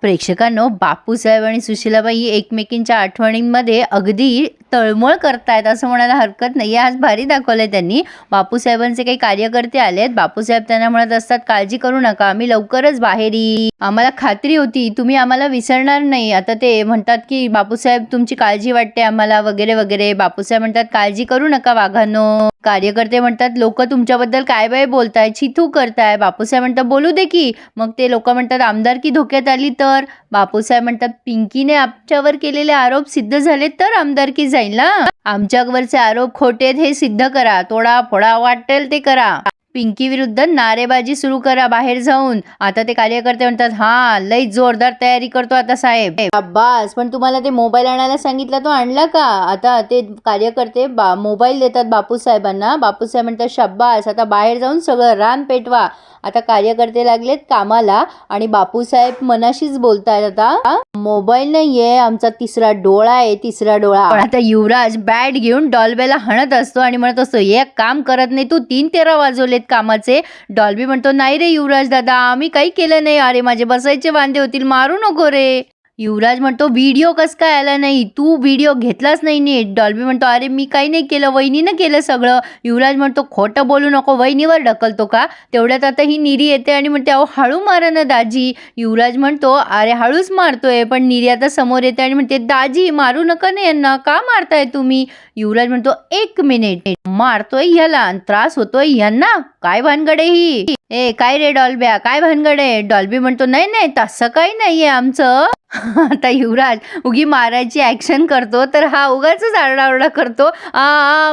प्रेक्षकांनो, बापूसाहेब आणि सुशीलाबाई एकमेकींच्या आठवणींमध्ये अगदी तळमळ करतायत असं म्हणायला हरकत नाही. आज भारी दाखवलंय त्यांनी. बापूसाहेबांचे काही कार्यकर्ते आलेत. बापूसाहेब त्यांना म्हणत असतात, काळजी करू नका, आम्ही लवकरच बाहेर येऊ. आम्हाला खात्री होती तुम्ही आम्हाला विसरणार नाही. आता ते म्हणतात की बापूसाहेब तुमची काळजी वाटते आम्हाला वगैरे वगैरे. बापूसाहेब म्हणतात, काळजी करू नका वाघांनो. कार्यकर्ते म्हणतात, लोक तुमच्याबद्दल काय बाय बोलताय, छिथू करताय. बापूसाहेब म्हणतात, बोलू दे की. मग ते लोक म्हणतात, आमदारकी धोक्यात आली तर. बापूसाहेब म्हणतात, पिंकीने आमच्यावर केलेले आरोप सिद्ध झाले तर आमदारकी जाईल ना. आमच्यावरचे आरोप खोटे आहेत हे सिद्ध करा. तोडा फोडा वाटेल ते करा. पिंकी विरुद्ध नारेबाजी सुरू करा बाहेर जाऊन. आता ते कार्यकर्ते म्हणतात, हा लई जोरदार तयारी करतो आता साहेब. शाबास, पण तुम्हाला ते मोबाईल आणायला सांगितलं तो आणला का. आता ते कार्यकर्ते मोबाईल देतात बापूसाहेबांना. बापूसाहेब म्हणतात, शाबास, आता बाहेर जाऊन सगळं रान पेटवा. आता कार्यकर्ते लागलेत कामाला आणि बापूसाहेब मनाशीच बोलतायत, आता मोबाईल नाहीये, आमचा तिसरा डोळा आहे, तिसरा डोळा. पण आता युवराज बॅट घेऊन डॉल्बेला हणत असतो आणि म्हणत असतो, एक काम करत नाही तू, 3-13 वाजवलेत कामाचे. डॉल्बी म्हणतो, नाही रे युवराज दादा, आम्ही काही केलं नाही. अरे माझे बसायचे वांदे होतील, मारू नको रे. युवराज म्हणतो, व्हिडिओ कस काय आला नाही, तू व्हिडिओ घेतलाच नाही नीट. डॉल्बी म्हणतो, अरे मी काही नाही केलं, वहिनीनं केलं सगळं. युवराज म्हणतो, खोटं बोलू नको, वहिनीवर ढकलतो का. तेवढ्यात आता ही निरी येते आणि म्हणते, अहो हळू मारा ना दाजी. युवराज म्हणतो, अरे हळूच मारतोय, पण निरी आता समोर येते आणि म्हणते, दाजी मारू नका ना यांना, का मारताय तुम्ही. युवराज म्हणतो, 1 मिनिट, मारतोय ह्याला, त्रास होतोय यांना, काय भानगडे ही. ए काय रे डॉल्ब्या, काय भानगडे. डॉल्बी म्हणतो, नाही नाही तसं काही नाहीये आमचं. आता युवराज उगी मारायची ऍक्शन करतो तर हा उगाच आरडाओरडा करतो.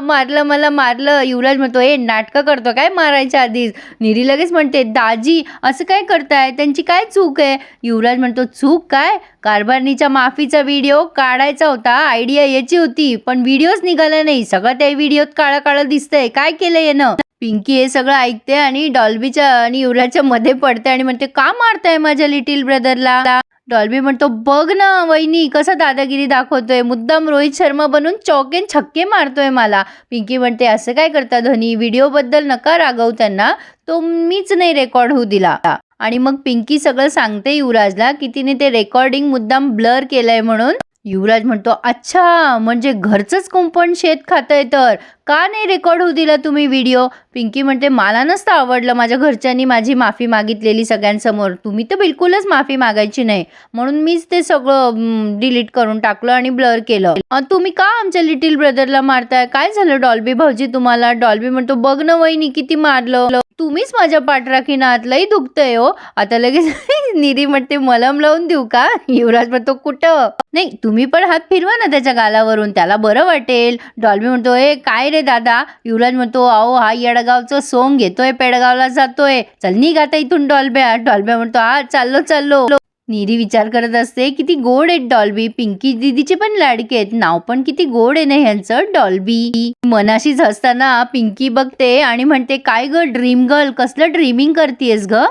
मारलं, मला मारलं. युवराज म्हणतो, नाटकं करतो काय मारायच्या आधीच. निरी लगेच म्हणते, दाजी असं काय करताय, त्यांची काय चूक आहे. युवराज म्हणतो, चूक काय, कारभारणीच्या माफीचा व्हिडिओ काढायचा होता, आयडिया याची होती, पण व्हिडिओच निघाला नाही. सगळं त्या व्हिडिओत काळं काळं दिसतंय, काय केलं यानं. पिंकी हे सगळं ऐकते आणि डॉल्बीच्या आणि युवराजच्या मध्ये पडते आणि म्हणते, का मारताय माझ्या लिटिल ब्रदरला. डॉल्बी म्हणतो, बघ ना वहिनी कसा दादागिरी दाखवतोय, मुद्दाम रोहित शर्मा बनून चौकेन छक्के मारतोय मला. पिंकी म्हणते, असं काय करता धनी, व्हिडिओ बद्दल नका रागवू त्यांना, तो मीच नाही रेकॉर्ड होऊ दिला. आणि मग पिंकी सगळं सांगते युवराजला की तिने ते रेकॉर्डिंग मुद्दाम ब्लर केलंय म्हणून. युवराज म्हणतो, अच्छा म्हणजे घरचंच कुंपण शेत खातंय तर का नाही रेकॉर्ड होऊ दिला तुम्ही व्हिडिओ. पिंकी म्हणते, मला नसतं आवडलं माझ्या घरच्यांनी माझी माफी मागितलेली सगळ्यांसमोर, तुम्ही तर बिलकुलच माफी मागायची नाही, म्हणून मीच ते सगळं डिलीट करून टाकलं आणि ब्लर केलं. तुम्ही का आमच्या लिटिल ब्रदरला मारताय, काय झालं डॉल्बी भाऊजी तुम्हाला. डॉल्बी म्हणतो, बघ ना वहिनी किती मारलं, तुम्हीच माझ्या पाठराखीनात, लई दुखतंय हो. आता लगेच निरी म्हणते, मलम लावून देऊ का. युवराज म्हणतो, कुठं नाही, तुम्ही पण हात फिरवा ना त्याच्या गालावरून, त्याला बरं वाटेल. डॉल्बी म्हणतो, काय रे दादा. युवराज म्हणतो, अहो हा येडगावचं सोंग घेतोय, पेडगावला जातोय, चल निघ आता इथून डॉल्ब्या. डॉल्ब्या म्हणतो, हा चाललो. निरी विचार करत असते, किती गोड आहेत डॉल्बी, पिंकी दीदीचे पण लाडके आहेत, नाव पण किती गोड आहे ना ह्यांचं, डॉल्बी. मनाशीच हसताना पिंकी बघते आणि म्हणते, काय ग ड्रीम गर्ल, कसलं ड्रीमिंग करतेस ग.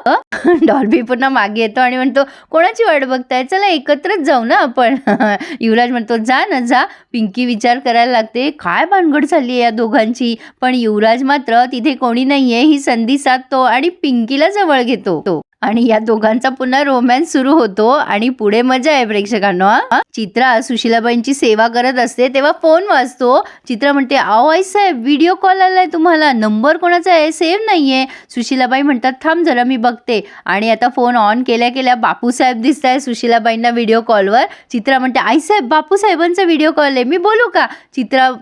डॉल्बी पुन्हा मागे येतो आणि म्हणतो, कोणाची वाट बघताय, चला एकत्रच जाऊ ना आपण. युवराज म्हणतो, जा ना जा. पिंकी विचार करायला लागते, काय भानगड झाली आहे या दोघांची. पण युवराज मात्र तिथे कोणी नाहीये ही संधी साधतो आणि पिंकीला जवळ घेतो आणि या दोघांचा पुन्हा रोमॅन्स सुरू होतो आणि पुढे मजा आहे प्रेक्षकांनो. चित्रा सुशीलाबाईंची सेवा करत असते तेव्हा फोन वाजतो. चित्रा म्हणते, आओ आई साहेब, व्हिडिओ कॉल आलाय तुम्हाला, नंबर कोणाचा आहे, सेव्ह नाहीये. सुशीलाबाई म्हणतात, थांब जरा मी बघते. आणि आता फोन ऑन केल्या बापूसाहेब दिसताय सुशीलाबाईंना व्हिडिओ कॉलवर. चित्रा म्हणते, आई साहेब बापूसाहेबांचा व्हिडिओ कॉल आहे, मी बोलू का.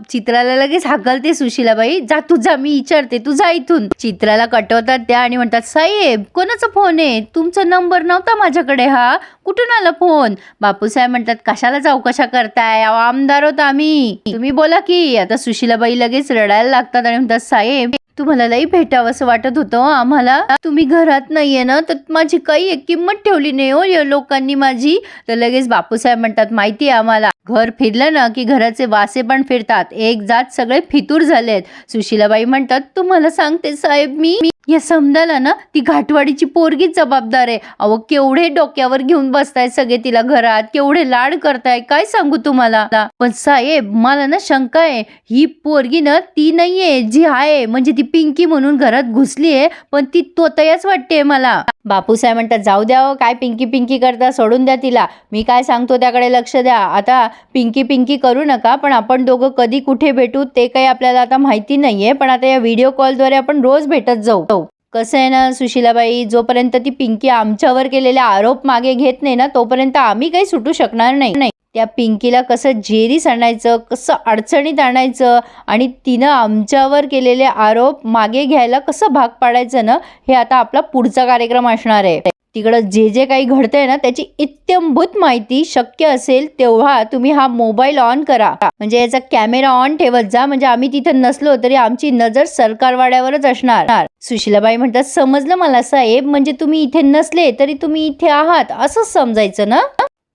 चित्राला लगेच हाकलते सुशीलाबाई, जा तू जा, मी विचारते, तू जा इथून. चित्राला कटवतात त्या आणि म्हणतात, साहेब कोणाचा फोन आहे, तुमचा नंबर नव्हता माझ्याकडे, हा कुठून आला फोन. बापूसाहेब म्हणतात, कशाला चौकशा करताय, आमदार होत आम्ही, तुम्ही बोला की. आता सुशीलाबाई लगेच रडायला लागतात आणि म्हणतात, साहेब तुम्हाला लई भेटावं असं वाटत होतं आम्हाला, तुम्ही घरात नाहीये ना, तर माझी काही एक किंमत ठेवली नाही हो या लोकांनी माझी. तर लगेच बापूसाहेब म्हणतात, माहिती आहे आम्हाला, घर फिरलं ना की घराचे वासे पण फिरतात, एक जात सगळे फितूर झालेत. सुशीलाबाई म्हणतात, तुम्हाला सांगते साहेब, मी या समजाला ना ती घाटवाडीची पोरगीच जबाबदार आहे. अहो केवढे डोक्यावर घेऊन बसताय सगळे तिला घरात, केवढे लाड करताय, काय सांगू तुम्हाला. पण साहेब मला ना शंका आहे, ही पोरगी ना ती नाहीये जी आहे, म्हणजे ती पिंकी म्हणून घरात घुसली आहे, पण ती तोतयाच वाटते मला. बापूसाहेब म्हणतात, जाऊ द्या हो, काय पिंकी पिंकी करता, सोडून द्या तिला, मी काय सांगतो त्याकडे लक्ष द्या. आता पिंकी पिंकी करू नका, पण आपण दोघं कधी कुठे भेटू ते काही आपल्याला आता माहिती नाही आहे, पण आता या व्हिडिओ कॉलद्वारे आपण रोज भेटत जाऊ. कसं आहे ना सुशीलाबाई, जोपर्यंत ती पिंकी आमच्यावर केलेले आरोप मागे घेत नाही ना, तोपर्यंत आम्ही काही सुटू शकणार नाही. त्या पिंकीला कसं जेरीस आणायचं, कसं अडचणीत आणायचं आणि तिनं आमच्यावर केलेले आरोप मागे घ्यायला कसं भाग पाडायचं ना, हे आता आपला पुढचा कार्यक्रम असणार आहे. तिकडं जे जे काही घडतंय ना, त्याची इत्थंभूत माहिती शक्य असेल तेव्हा तुम्ही हा मोबाईल ऑन करा, म्हणजे याचा कॅमेरा ऑन ठेवत जा, म्हणजे आम्ही तिथे नसलो तरी आमची नजर सरकारवाड्यावरच असणार. सुशीलाबाई म्हणतात, समजलं मला साहेब, म्हणजे तुम्ही इथे नसले तरी तुम्ही इथे आहात असंच समजायचं ना.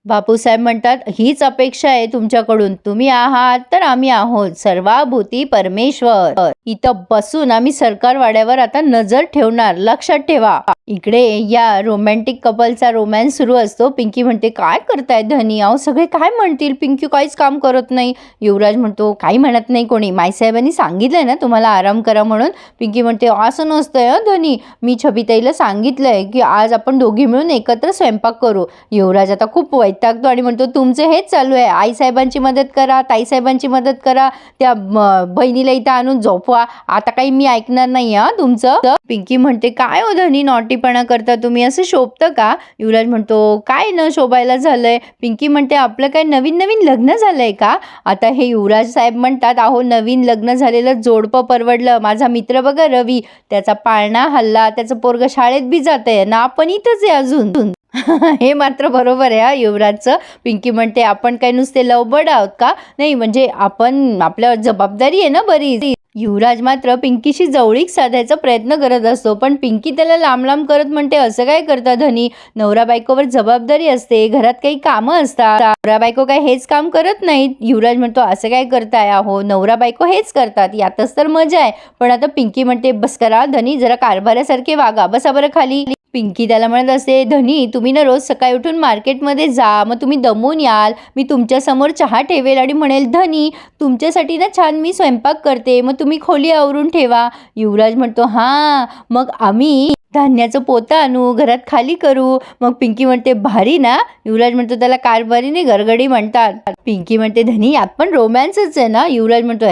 बापूसाहेब म्हणतात, हीच अपेक्षा आहे तुमच्याकडून, तुम्ही आहात तर आम्ही आहोत, सर्वाभूती परमेश्वर. इथं बसून आम्ही सरकारवाड्यावर आता नजर ठेवणार, लक्षात ठेवा. इकडे या रोमॅन्टिक कपलचा रोमॅन्स सुरू असतो. पिंकी म्हणते, काय करताय धनी, अहो सगळे काय म्हणतील, पिंकी काहीच काम करत नाही. युवराज म्हणतो, काही म्हणत नाही कोणी, माईसाहेबांनी सांगितलंय ना तुम्हाला आराम करा म्हणून. पिंकी म्हणते, असं नसतंय धनी, मी छबिताईला सांगितलंय की आज आपण दोघी मिळून एकत्र स्वयंपाक करू. युवराज आता खूप वैतागतो आणि म्हणतो, तुमचं हेच चालू आहे, आईसाहेबांची मदत करा, ताईसाहेबांची मदत करा, त्या बहिणीला इथं आणून झोपवा, आता काही मी ऐकणार नाही हा तुमचं. पिंकी म्हणते, काय हो धनी, नॉटीपणा करता तुम्ही, असं शोभतं का. युवराज म्हणतो, काय न शोभायला झालंय. पिंकी म्हणते, आपलं काय नवीन नवीन लग्न झालंय का. आता हे युवराज साहेब म्हणतात, अहो नवीन लग्न झालेलं जोडपं परवडलं, माझा मित्र बघा रवी, त्याचा पाळणा हल्ला, त्याचं पोरग शाळेत बी जातंय ना, आपण इथंच आहे अजून. हे मात्र बरोबर आहे हा युवराजचं. पिंकी म्हणते, आपण काय नुसते लवबड आहोत का, नाही म्हणजे आपण, आपल्यावर जबाबदारी आहे ना बरीच. युवराज मात्र पिंकीशी जवळीक साधायचा प्रयत्न करत असतो, पण पिंकी त्याला लांब लांब करत म्हणते, असं काय करता धनी, नवरा बायकोवर जबाबदारी असते, घरात काही कामं असतात, नवरा बायको काय हेच काम करत नाहीत. युवराज म्हणतो, असं काय करताय, अहो नवरा बायको हेच करतात, यातच तर मजा आहे. पण आता पिंकी म्हणते, बस करा धनी, जरा कारभारासारखे वागा, बसा बरं खाली. पिंकी त्याला म्हणत असते, धनी तुम्ही ना रोज सकाळी उठून मार्केटमध्ये जा, मग तुम्ही दमून याल, मी तुमच्यासमोर चहा ठेवेल आणि म्हणेल, धनी तुमच्यासाठी ना छान मी स्वयंपाक करते, मग तुम्ही खोली आवरून ठेवा. युवराज म्हणतो, हां मग आम्ही धान्याचं पोतं आणू, घरात खाली करू. मग पिंकी म्हणते, भारी ना. युवराज म्हणतो, त्याला कारभारीने गरगडी म्हणतात. पिंकी म्हणते, धनी यात पण रोमॅन्सच आहे ना. युवराज म्हणतो,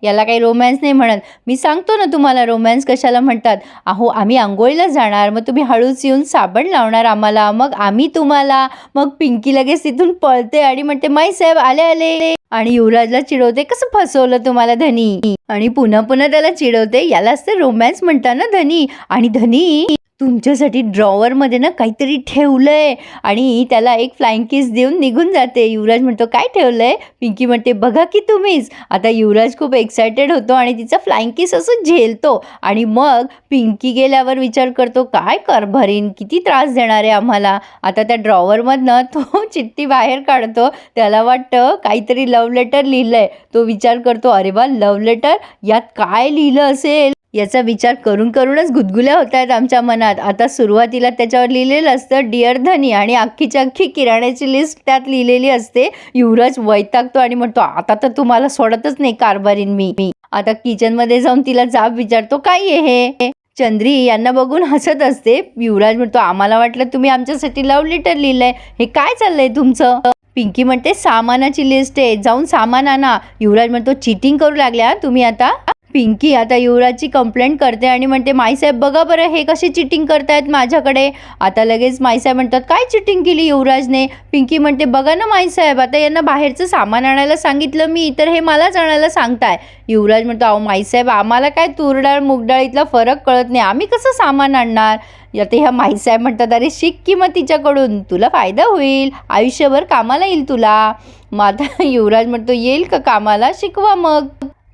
याला काही रोमॅन्स नाही म्हणत, मी सांगतो ना तुम्हाला रोमॅन्स कशाला म्हणतात. अहो आम्ही आंघोळीला जाणार, मग तुम्ही हळूच येऊन साबण लावणार आम्हाला, मग आम्ही तुम्हाला. मग पिंकी लगेच तिथून पळते आणि म्हणते, माई साहेब आले आले, आणि युवराजला चिडवते, कसं फसवलं तुम्हाला धनी, आणि पुन्हा पुन्हा त्याला चिडवते, यालाच ते रोमॅन्स म्हणता ना धनी. आणि धनी तुमच्यासाठी ड्रॉवरमध्ये ना काहीतरी ठेवलंय, आणि त्याला एक फ्लाइंग किस देऊन निघून जाते. युवराज म्हणतो, काय ठेवलंय. पिंकी म्हणते, बघा की तुम्हीच. आता युवराज खूप एक्सायटेड होतो आणि तिचा फ्लाइंग किस असं झेलतो, आणि मग पिंकी गेल्यावर विचार करतो, काय कारभारीन, किती त्रास देणार आहे आम्हाला. आता त्या ड्रॉवरमधनं तो चिठ्ठी बाहेर काढतो, त्याला वाटतं काहीतरी लव्ह लेटर लिहिलंय. तो विचार करतो, अरे वा लव्ह लेटर, यात काय लिहिलं असेल, याचा विचार करून करूनच गुदगुल्या होत आहेत आमच्या मनात. आता सुरुवातीला त्याच्यावर लिहिलेलं असतं डिअर धनी, आणि अख्खीच्या अख्खी किराण्याची लिस्ट त्यात लिहिलेली असते. युवराज वैतागतो आणि म्हणतो, आता तर तुम्हाला सोडतच नाही कारभारीन मी. आता किचनमध्ये जाऊन तिला जाब विचारतो, काय आहे हे. चंद्री यांना बघून हसत असते. युवराज म्हणतो, आम्हाला वाटलं तुम्ही आमच्यासाठी लव्ह लेटर लिहिलंय, हे काय चाललंय तुमचं. पिंकी म्हणते, सामानाची लिस्ट आहे, जाऊन सामान आणा. युवराज म्हणतो, चिटिंग करू लागल्या तुम्ही आता. पिंकी आता युवराजची कंप्लेंट करते आणि म्हणते, माईसाहेब बघा बरं हे कशी चिटिंग करतायत माझ्याकडे. आता लगेच माईसाहेब म्हणतात, काय चिटिंग केली युवराजने. पिंकी म्हणते, बघा ना माईसाहेब, आता यांना बाहेरचं सामान आणायला सांगितलं मी, तर हे मलाच आणायला सांगताय. युवराज म्हणतो, अहो माईसाहेब आम्हाला काय तुरडाळ मुगडाळीतला फरक कळत नाही, आम्ही कसं सामान आणणार. आता ह्या माईसाहेब म्हणतात, अरे शिक की मग तिच्याकडून, तुला फायदा होईल, आयुष्यभर कामाला येईल तुला. मग आता युवराज म्हणतो, येईल का कामाला, शिकवा मग.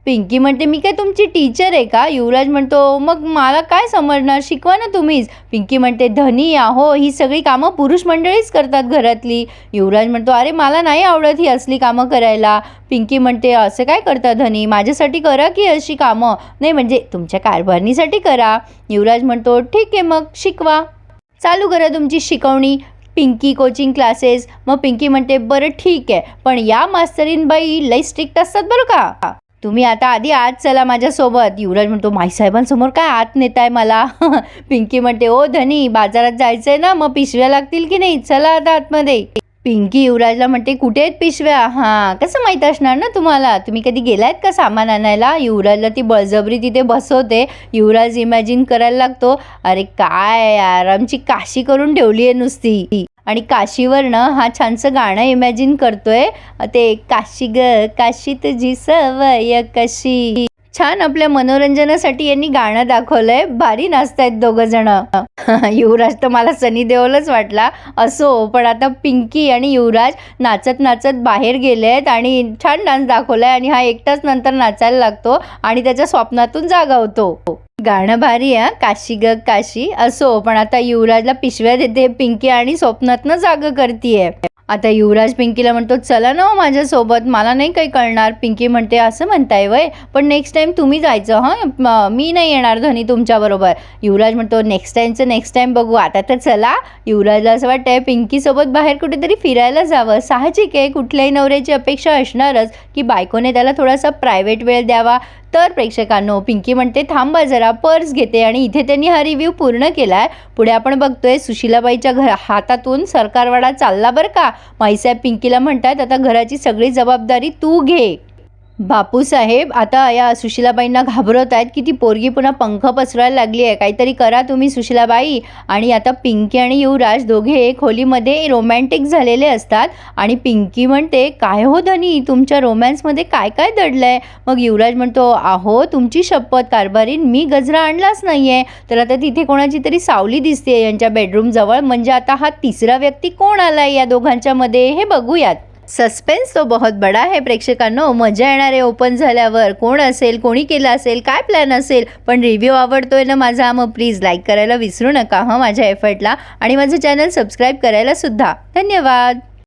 पिंकी म्हणते, मी काय तुमची टीचर आहे का. युवराज म्हणतो, मग मला काय समजणार, शिकवा ना तुम्हीच. पिंकी म्हणते, धनी अहो ही सगळी कामं पुरुष मंडळीच करतात घरातली. युवराज म्हणतो, अरे मला नाही आवडत ही असली कामं करायला. पिंकी म्हणते, असं काय करता धनी, माझ्यासाठी करा की अशी कामं, नाही म्हणजे तुमच्या कारभारणीसाठी करा. युवराज म्हणतो, ठीक आहे मग शिकवा, चालू करा तुमची शिकवणी, पिंकी कोचिंग क्लासेस. मग पिंकी म्हणते, बरं ठीक आहे, पण या मास्तरीनबाई लई स्ट्रिक्ट असतात बरं का, तुम्ही आता आधी आत चला माझ्यासोबत. युवराज म्हणतो माईसाहेबांसमोर काय आत नेताय मला. पिंकी म्हणते ओ धनी बाजारात जायचंय ना, मग पिशव्या लागतील की नाही, चला आता आतमध्ये. पिंकी युवराजला म्हणते कुठे आहेत पिशव्या. हां कसं माहीत असणार ना तुम्हाला, तुम्ही कधी गेलायत का सामान आणायला. युवराजला ती बळजबरी तिथे बसवते. युवराज इमॅजिन करायला लागतो, अरे काय यार आमची काशी करून ठेवली आहे नुसती. आणि काशीवरनं हा छानसं गाणं इमॅजिन करतोय, ते काशी ग काशी तुझी सवय कशी. छान आपल्या मनोरंजनासाठी यांनी गाणं दाखवलंय. भारी नाचतायत दोघं जण. युवराज तर मला सनी देओलच वाटला. असो, पण आता पिंकी आणि युवराज नाचत नाचत बाहेर गेलेत आणि छान डान्स दाखवलाय आणि हा एकटाच नंतर नाचायला लागतो आणि त्याच्या स्वप्नातून जागा होतो. गाणं भारी आहे काशी ग काशी. असो, पण आता युवराजला पिशव्या देते पिंकी आणि स्वप्नातनं जागा करतीये. आता युवराज पिंकीला म्हणतो चला ना माझ्यासोबत, मला नाही काही कळणार. पिंकी म्हणते असं म्हणताय वय, पण नेक्स्ट टाइम तुम्ही जायचं हां, मी नाही येणार धनी तुमच्याबरोबर. युवराज म्हणतो नेक्स्ट टाइम बघू, आता तर चला. युवराजला असं वाटतंय पिंकीसोबत बाहेर कुठेतरी फिरायला जावं. साहजिक आहे, कुठल्याही नवऱ्याची अपेक्षा असणारच की बायकोने त्याला थोडासा प्रायव्हेट वेळ द्यावा. तर प्रेक्षकांनो, पिंकी म्हणते थांबा जरा, पर्स घेते आणि इथे त्यांनी हा रिव्ह्यू पूर्ण केलाय. पुढे आपण बघतोय सुशीलाबाईच्या हातातून सरकारवाडा चालला बरं का. माईसाहेब पिंकीला म्हणतात आता घराची सगळी जबाबदारी तू घे. बापूसाहेब आता या सुशीलाबाईंना घाबरवत आहेत की ती पोरगी पुन्हा पंख पसरायला लागली आहे, काहीतरी करा तुम्ही सुशीलाबाई. आणि आता पिंकी आणि युवराज दोघे खोलीमध्ये रोमॅन्टिक झालेले असतात आणि पिंकी म्हणते काय हो धनी तुमच्या रोमॅन्समध्ये काय काय दडलंय. मग युवराज म्हणतो अहो तुमची शपथ कारभारीन, मी गजरा आणलाच नाही आहे. तर आता तिथे कोणाची तरी सावली दिसते यांच्या बेडरूमजवळ. म्हणजे आता हा तिसरा व्यक्ती कोण आलाय या दोघांच्यामध्ये हे बघूयात. सस्पेन्स तो बहुत बडा है प्रेक्षकांनो. मजा येणार आहे ओपन झाल्यावर. कोण असेल, कोणी केलं असेल, काय प्लॅन असेल. पण रिव्ह्यू आवडतोय ना माझा, मग प्लीज लाईक करायला विसरू नका माझ्या एफर्टला, आणि माझं चॅनल सबस्क्राईब करायला सुद्धा. धन्यवाद.